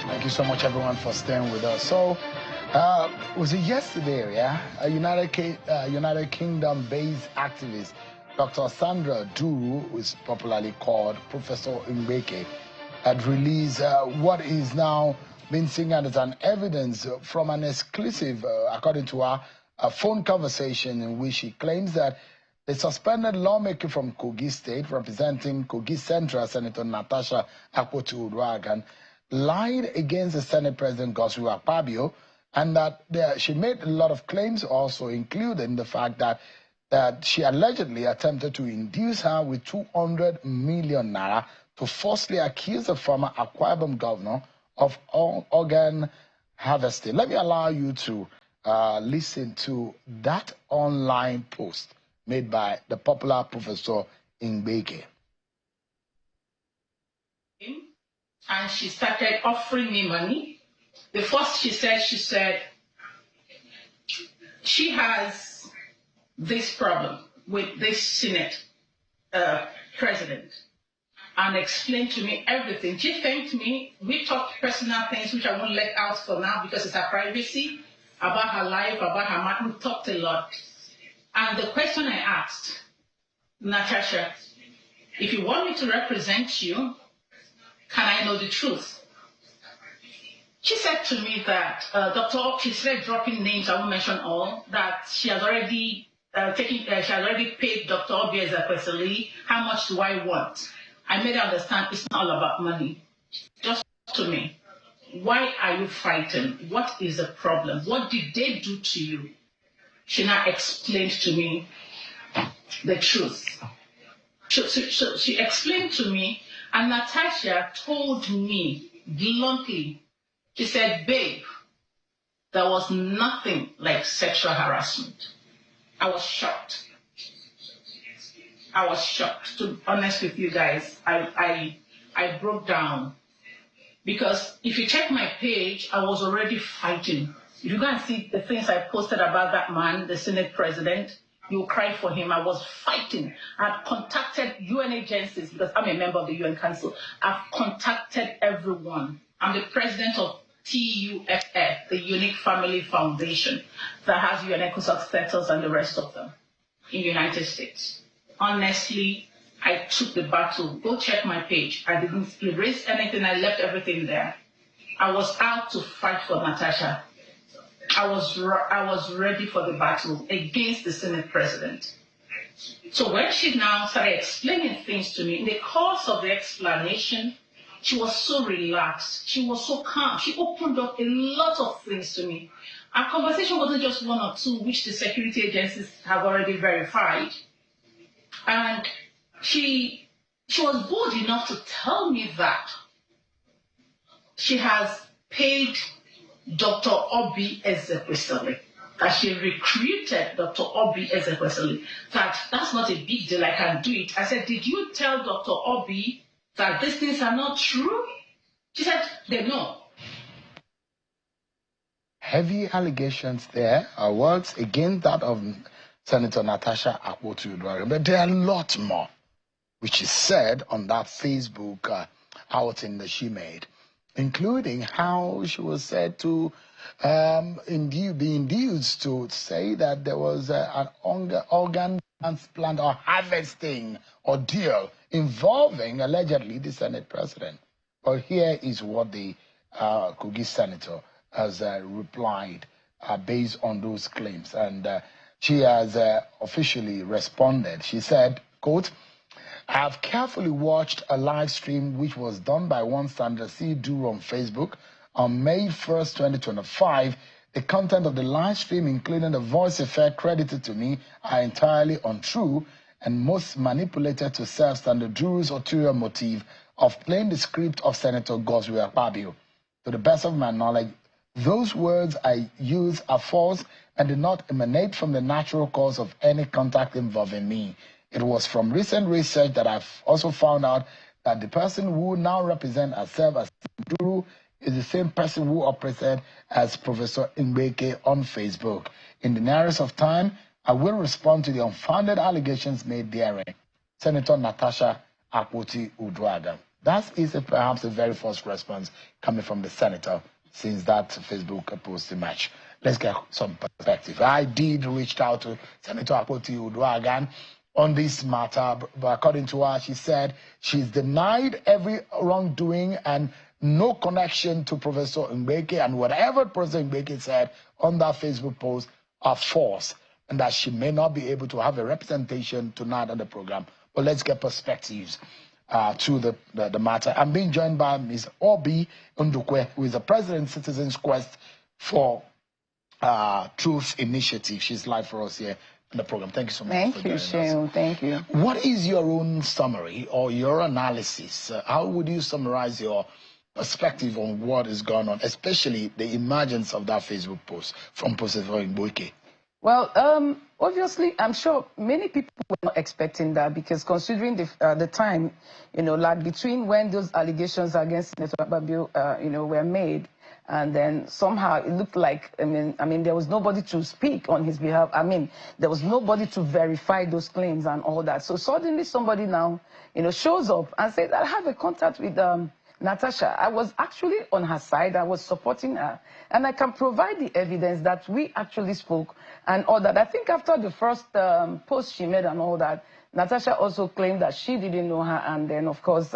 Thank you so much, everyone, for staying with us. So, was it yesterday, yeah? A United Kingdom-based activist, Dr. Sandra Duru, who is popularly called Professor Ndukwe, had released what is now being seen as an evidence from an exclusive, according to her, a phone conversation in which she claims that the suspended lawmaker from Kogi State, representing Kogi Central, Senator Natasha Akpoti-Uduaghan, lied against the Senate President Godswill Akpabio, and that she made a lot of claims, also including the fact that she allegedly attempted to induce her with 200 million naira to falsely accuse the former Akwa Ibom governor of organ harvesting. Let me allow you to listen to that online post made by the popular Professor Ndukwe. And she started offering me money. The first she said she has this problem with this Senate president, and explained to me everything. She thanked me. We talked personal things, which I won't let out for now because it's her privacy, about her life, about her mom. We talked a lot. And the question I asked, Natasha, if you want me to represent you, can I know the truth? She said to me that she started dropping names, I won't mention all, that she has already paid Dr. Obi Ezekwesili. How much do I want? I made her understand it's not all about money. Just to me, why are you fighting? What is the problem? What did they do to you? She now explained to me the truth. So she explained to me, and Natasha told me bluntly, she said, babe, there was nothing like sexual harassment. I was shocked. I was shocked. To be honest with you guys, I broke down. Because if you check my page, I was already fighting. If you go and see the things I posted about that man, the Senate president, you'll cry for him. I was fighting. I've contacted UN agencies because I'm a member of the UN Council. I've contacted everyone. I'm the president of TUFF, the Unique Family Foundation, that has UN status and the rest of them in the United States. Honestly, I took the battle. Go check my page. I didn't erase anything. I left everything there. I was out to fight for Natasha. I was ready for the battle against the Senate president. So when she now started explaining things to me, in the course of the explanation, she was so relaxed. She was so calm. She opened up a lot of things to me. Our conversation wasn't just one or two, which the security agencies have already verified. And she was bold enough to tell me that she has paid Dr. Obi Ezekwesili, that she recruited Dr. Obi Ezekwesili, that's not a big deal, I can do it. I said, did you tell Dr. Obi that these things are not true? She said, they know. Heavy allegations there are words against that of Senator Natasha Akpoti-Uduaghan, but there are a lot more, which is said on that Facebook outing that she made, including how she was said to be induced to say that there was an organ transplant or harvesting ordeal involving, allegedly, the Senate president. But here is what the Kogi senator has replied based on those claims. And she has officially responded. She said, quote, I have carefully watched a live stream which was done by one Sandra C. Duru on Facebook on May 1st, 2025. The content of the live stream, including the voice effect credited to me, are entirely untrue and most manipulated to serve Sandra Duru's ulterior motive of playing the script of Senator Godswill Akpabio. To the best of my knowledge, those words I use are false and did not emanate from the natural cause of any contact involving me. It was from recent research that I've also found out that the person who now represents herself as Duru is the same person who operated as Professor Ndukwe on Facebook. In the nearest of time, I will respond to the unfounded allegations made therein. Senator Natasha Akpoti-Uduaghan. That is perhaps the very first response coming from the senator since that Facebook post emerged. Let's get some perspective. I did reach out to Senator Akpoti-Uduaghan again on this matter, but according to her, she said she's denied every wrongdoing and no connection to Professor Mbeke, and whatever Professor Mbeke said on that Facebook post are false, and that she may not be able to have a representation tonight on the program. But let's get perspectives to the matter. I'm being joined by Ms. Obi Ndukwe, who is the President Citizens Quest for Truth Initiative. She's live for us here in the program. Thank you so much. Thank you, Shehu. Thank you. What is your own summary or your analysis? How would you summarize your perspective on what is going on, especially the emergence of that Facebook post from Professor Mbeke? Well, obviously, I'm sure many people were not expecting that, because considering the time, like between when those allegations against Senator Akpabio, were made, and then somehow it looked like, I mean, there was nobody to speak on his behalf. I mean, there was nobody to verify those claims and all that. So suddenly somebody now, shows up and says, I have a contact with Natasha. I was actually on her side. I was supporting her. And I can provide the evidence that we actually spoke and all that. I think after the first post she made and all that, Natasha also claimed that she didn't know her. And then, of course,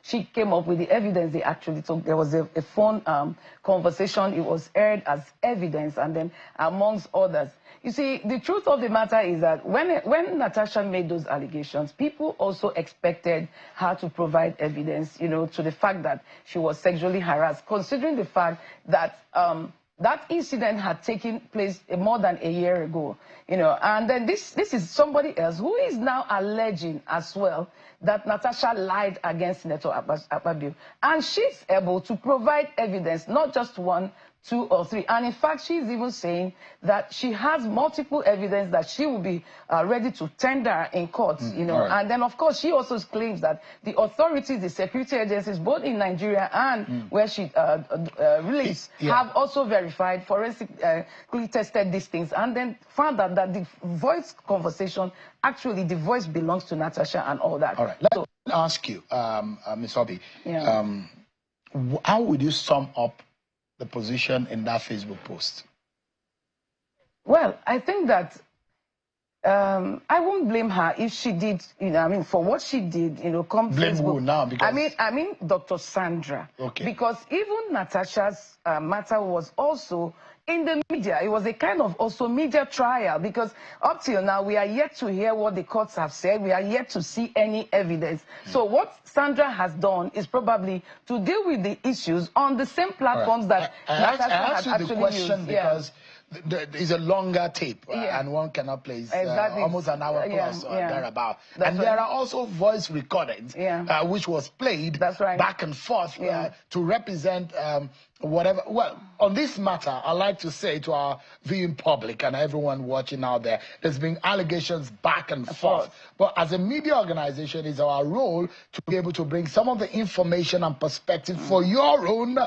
she came up with the evidence they actually took. There was a phone conversation. It was aired as evidence, and then amongst others. You see, the truth of the matter is that when Natasha made those allegations, people also expected her to provide evidence, to the fact that she was sexually harassed, considering the fact that that incident had taken place more than a year ago, and then this is somebody else who is now alleging as well that Natasha lied against Senator Akpabio, and she's able to provide evidence, not just one, 2 or 3. And in fact, she's even saying that she has multiple evidence that she will be ready to tender in court, Right. And then, of course, she also claims that the authorities, the security agencies, both in Nigeria and where she released, have also verified, forensically tested these things, and then found out that the voice conversation, actually, the voice belongs to Natasha and all that. All right. Let me ask you, Ms. Obi, how would you sum up the position in that Facebook post? Well, I think that I won't blame her if she did, for what she did, come blame Facebook. Who now? Because I mean, Dr. Sandra. Okay. Because even Natasha's matter was also in the media. It was a kind of also media trial, because up till now, we are yet to hear what the courts have said. We are yet to see any evidence. So what Sandra has done is probably to deal with the issues on the same platforms that Natasha has actually used. I asked you the question because it's a longer tape, and one cannot place almost an hour plus thereabout. And there are also voice recordings, which was played back and forth to represent whatever. Well, on this matter, I like to say to our viewing public and everyone watching out there, there's been allegations back and forth. But as a media organization, it's our role to be able to bring some of the information and perspective for your own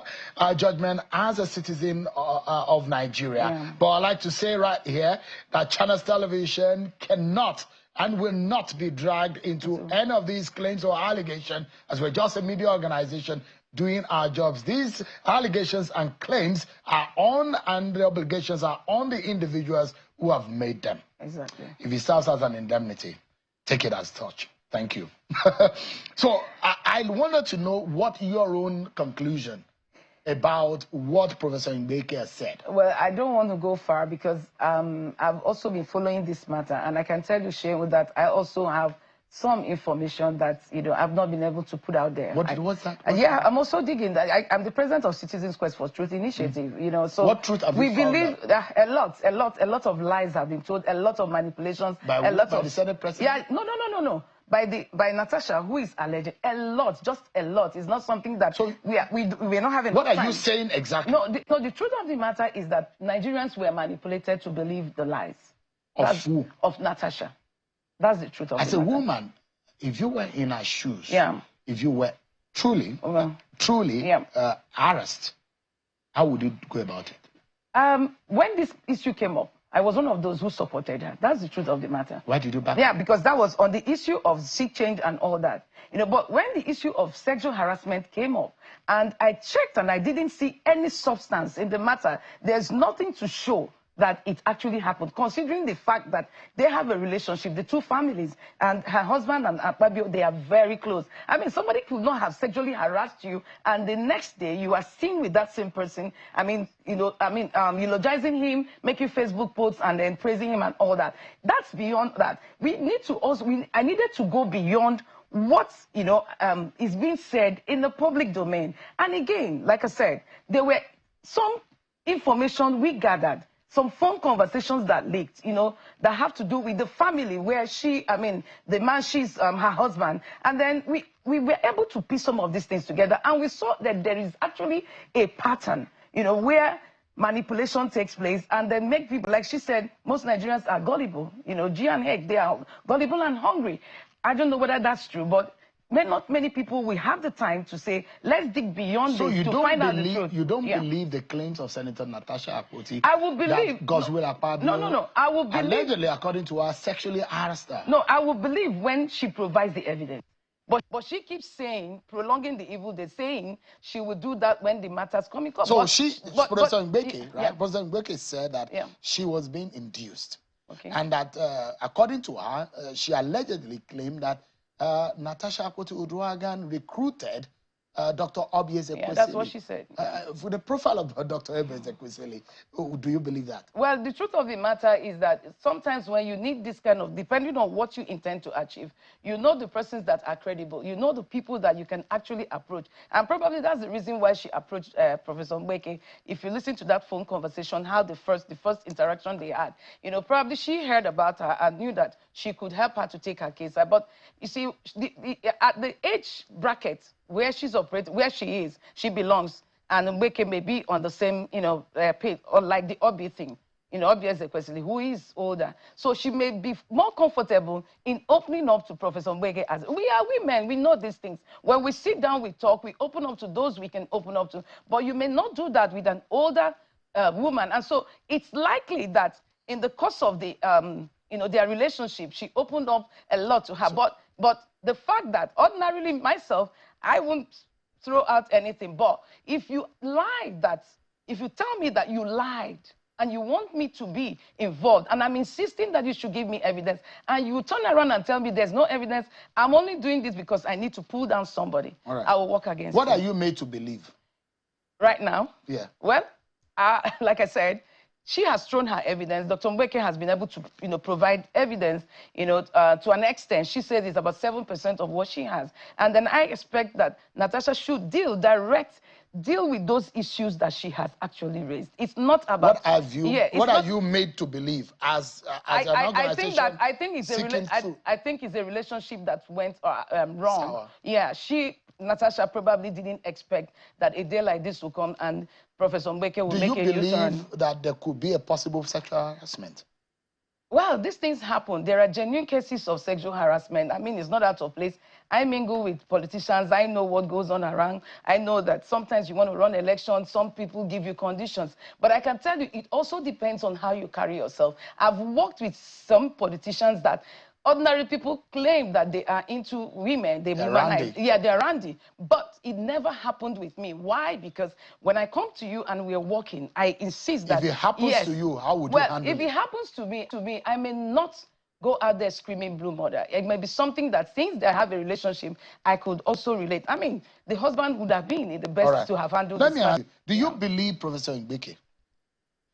judgment as a citizen of Nigeria. But I like to say right here that Channels Television cannot and will not be dragged into any of these claims or allegations, as we're just a media organization doing our jobs. These allegations and claims are on, and the obligations are on the individuals who have made them. Exactly. If it serves as an indemnity, take it as such. Thank you. So I wanted to know what your own conclusion about what Professor Mbeke has said. Well, I don't want to go far, because I've also been following this matter, and I can tell you, Shehu, that I also have some information that I've not been able to put out there. What's that? I'm also digging that. I'm the president of Citizens Quest for Truth Initiative. So what truth have we you found believe that a lot of lies have been told, a lot of manipulations, by the Senate President. No. By Natasha, who is alleged, just a lot. It's not something that we're not having. What are you saying exactly? No, the truth of the matter is that Nigerians were manipulated to believe the lies. Of who? Of Natasha. That's the truth of As the a matter. woman, if you were in her shoes, if you were truly harassed, how would you go about it? When this issue came up, I was one of those who supported her. That's the truth of the matter. Why did you back? Yeah, because that was on the issue of seat change and all that. But when the issue of sexual harassment came up, and I checked and I didn't see any substance in the matter, there's nothing to show that it actually happened, considering the fact that they have a relationship, the two families, and her husband and Akpabio, they are very close. I mean, somebody could not have sexually harassed you, and the next day you are seen with that same person. I mean, eulogizing him, making Facebook posts, and then praising him and all that. That's beyond that. We need to also, I needed to go beyond what, is being said in the public domain. And again, like I said, there were some information we gathered, some phone conversations that leaked, that have to do with the family where the man, she's her husband. And then we were able to piece some of these things together. And we saw that there is actually a pattern, where manipulation takes place and then make people, like she said, most Nigerians are gullible. G and H, they are gullible and hungry. I don't know whether that's true, but not many people will have the time to say, let's dig beyond this to find out the truth. You don't believe the claims of Senator Natasha Akpoti? I will believe. That Godswill Akpabio, no. I will believe. Allegedly, according to her, sexually harassed her. No, I will believe when she provides the evidence. But she keeps saying, prolonging the evil, they're saying she will do that when the matters come in court. So President Ndukwe, right? Yeah. President Ndukwe said that she was being induced. Okay. And that, according to her, she allegedly claimed that Natasha Akpoti-Uduaghan recruited Dr. Obi Ezekwesili. Yeah, that's what she said. For the profile of Dr. Obi Ezekwesili, do you believe that? Well, the truth of the matter is that sometimes when you need this kind of, depending on what you intend to achieve, you know the persons that are credible, you know the people that you can actually approach. And probably that's the reason why she approached Professor Ndukwe. If you listen to that phone conversation, how the first interaction they had, probably she heard about her and knew that she could help her to take her case. But you see, at the age bracket where she's operating, where she is, she belongs, and Ndukwe may be on the same, page, or like the Obi thing, Obi Ezekwesili, who is older. So she may be more comfortable in opening up to Professor Ndukwe. As we are women, we know these things. When we sit down, we talk, we open up to those we can open up to. But you may not do that with an older woman. And so it's likely that in the course of the, their relationship, she opened up a lot to her. But the fact that ordinarily myself, I won't throw out anything. But if you lied if you tell me that you lied and you want me to be involved, and I'm insisting that you should give me evidence, and you turn around and tell me there's no evidence, I'm only doing this because I need to pull down somebody. All right. I will work against What you. are you made to believe? Right now? Yeah. Well, like I said, she has thrown her evidence. Dr. Ndukwe has been able to, provide evidence, to an extent. She says it's about 7% of what she has. And then I expect that Natasha should deal with those issues that she has actually raised. It's not about... What are you made to believe as an organization? I think it's a relationship that went wrong. Sour. Yeah, Natasha probably didn't expect that a day like this will come and Professor Ndukwe will make a U-turn. Do you believe that there could be a possible sexual harassment? Well, these things happen. There are genuine cases of sexual harassment. I mean, it's not out of place. I mingle with politicians. I know what goes on around. I know that sometimes you want to run elections. Some people give you conditions. But I can tell you, it also depends on how you carry yourself. I've worked with some politicians that ordinary people claim that they are into women. They're randy. Yeah, they're randy. But it never happened with me. Why? Because when I come to you and we're walking, I insist that... If it happens to you, how would you handle it? Well, if it happens to me, I may not go out there screaming blue murder. It may be something that, since they have a relationship, I could also relate. I mean, the husband would have been the best to have handled this. Let me ask you, do you believe Professor Ndukwe?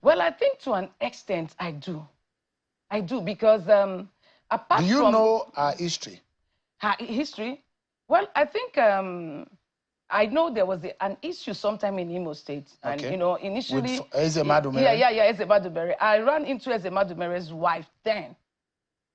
Well, I think to an extent I do. I do, because... do you know her history? Her history? Well, I think I know there was an issue sometime in Imo State. Okay. And, initially... With Ezemadumere? Yeah, Ezemadumere. I ran into Ezemadumere's wife then,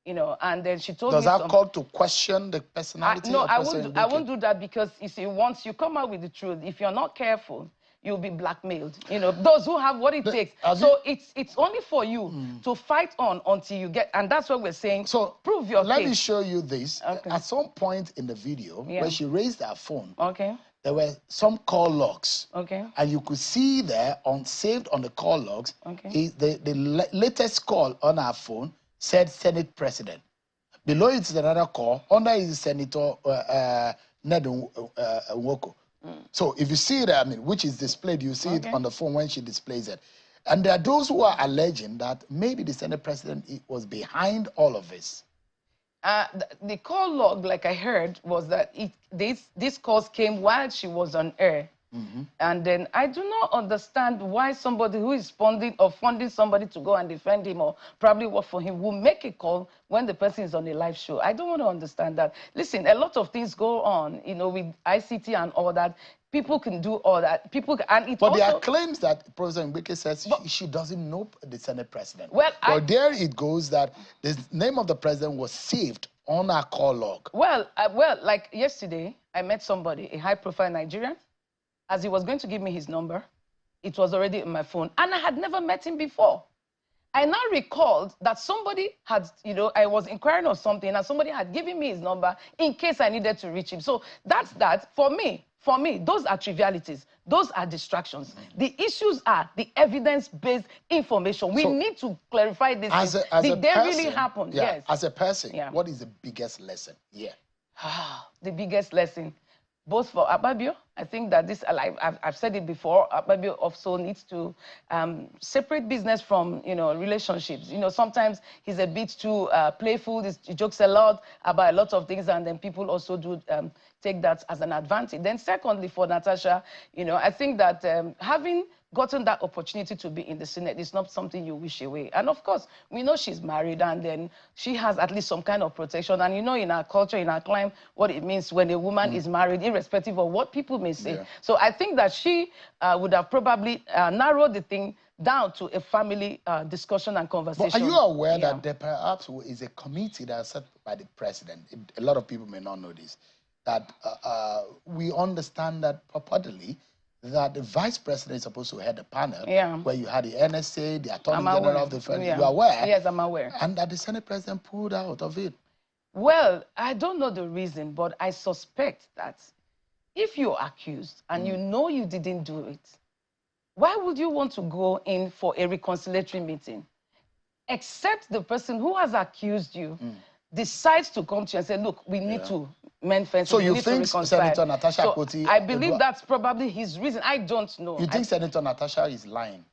and then she told me... Does that call to question the personality of President Ndukwe? I won't do that, because, you see, once you come out with the truth, if you're not careful, you'll be blackmailed. You know, those who have what it takes. So it's only for you to fight on until you get, and that's what we're saying. So prove your let case. me show you this. Okay. At some point in the video, when she raised her phone, there were some call logs. And you could see there, saved on the call logs, the latest call on her phone said Senate President. Below it is another call. Under is Senator Ned Nwoko. So if you see it, I mean, which is displayed, you see it on the phone when she displays it. And there are those who are alleging that maybe the Senate President was behind all of this. The call log, like I heard, was that these calls came while she was on air. And then I do not understand why somebody who is funding somebody to go and defend him or probably work for him will make a call when the person is on a live show. I don't want to understand that. Listen, a lot of things go on, you know, with ICT and all that. People can do all that. But there are claims that President Ndukwe says she doesn't know the Senate President. Well, there it goes that the name of the president was saved on our call log. Well, like yesterday, I met somebody, a high-profile Nigerian. As he was going to give me his number, it was already in my phone. And I had never met him before. I now recalled that somebody had, you know, I was inquiring on something and somebody had given me his number in case I needed to reach him. So that's that. For me, those are trivialities. Those are distractions. The issues are the evidence-based information. We need to clarify this. Did they really happen? Yeah, yes. As a person, what is the biggest lesson here? The biggest lesson. Both for Akpabio, I think that this, I've said it before, Akpabio also needs to separate business from, you know, relationships. You know, sometimes he's a bit too playful, he jokes a lot about a lot of things, and then people also do take that as an advantage. Then secondly, for Natasha, you know, I think that having gotten that opportunity to be in the Senate is not something you wish away. And of course, we know she's married and then she has at least some kind of protection. And you know, in our culture, in our climate, what it means when a woman is married, irrespective of what people may say. So I think that she would have probably narrowed the thing down to a family discussion and conversation. But are you aware that there perhaps is a committee that's set by the president? A lot of people may not know this. That we understand that purportedly that the vice president is supposed to head the panel, where you had the NSA, the Attorney General of the Federal. You are aware? Yes, I'm aware. And that the Senate president pulled out of it. Well, I don't know the reason, but I suspect that if you're accused and you know you didn't do it, why would you want to go in for a reconciliatory meeting? Except the person who has accused you decides to come to you and say, look, we need to mend fences. So you think Senator Natasha Akpoti... I believe that's probably his reason. I don't know. You think Senator Natasha is lying?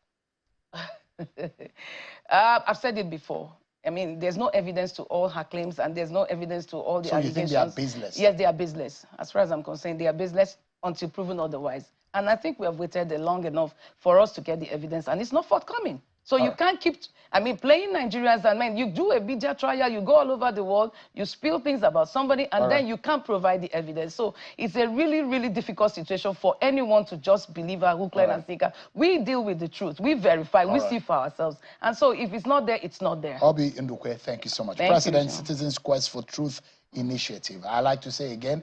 I've said it before. I mean, there's no evidence to all her claims and there's no evidence to all the allegations. So you think they are baseless? Yes, they are baseless. As far as I'm concerned, they are baseless until proven otherwise. And I think we have waited long enough for us to get the evidence, and it's not forthcoming. So you can't keep, I mean, playing Nigerians, and man, you do a media trial, you go all over the world, you spill things about somebody, and then you can't provide the evidence. So it's a really, really difficult situation for anyone to just believe her, hook, line, and sinker. We deal with the truth. We verify. We see for ourselves. And so if it's not there, it's not there. Obi Ndukwe, thank you so much. President, Citizens Quest for Truth Initiative. I like to say again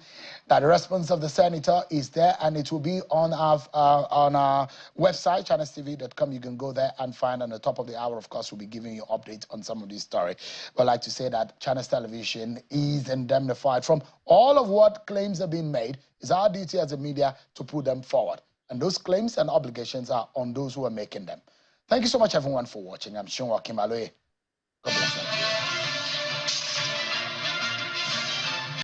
that the response of the senator is there, and it will be on our website, channelstv.com. You can go there and find on the top of the hour. Of course, we'll be giving you updates on some of these stories. But I like to say that Channels Television is indemnified from all of what claims have been made. It's our duty as a media to put them forward, and those claims and obligations are on those who are making them. Thank you so much, everyone, for watching. I'm Shunwa Kimaloe. God bless you.